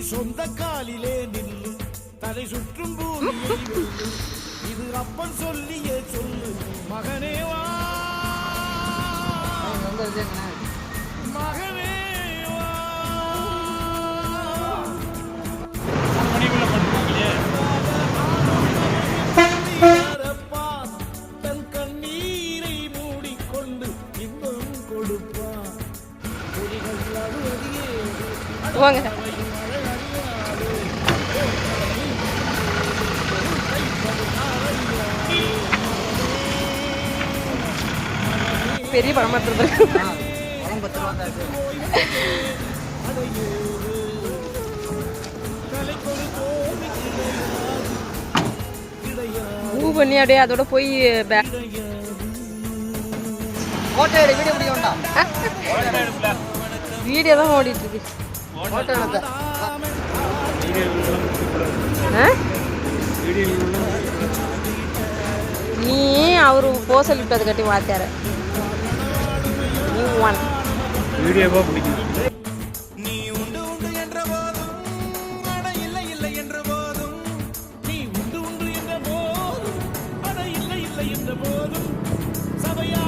சொந்த காலிலே நில்லு தலை சுற்றும் பூமியை வெல்லு இது அப்பன் சொல்லியே சொல்லு மகனே வா மகனே வா தன் கண்ணீரை மூடிக்கொண்டு இன்பம் கொடுப்பான் பெரிய படமா மூவ் பண்ணி அப்படியே அதோட போய் வீடியோ தான் ஓடிட்டு இருக்கு. நீ அவரு போ சொல்லிட்டு அது கட்டி மாத்தாரு நீ ஒன் வீடியோவா பிடிக்கும். நீ உண்டு உண்டு என்ற போதும் அட இல்லை இல்லை என்ற போதும் நீ உண்டு உண்டு என்ற போதும் அட இல்லை இல்லை என்ற போதும் சபையா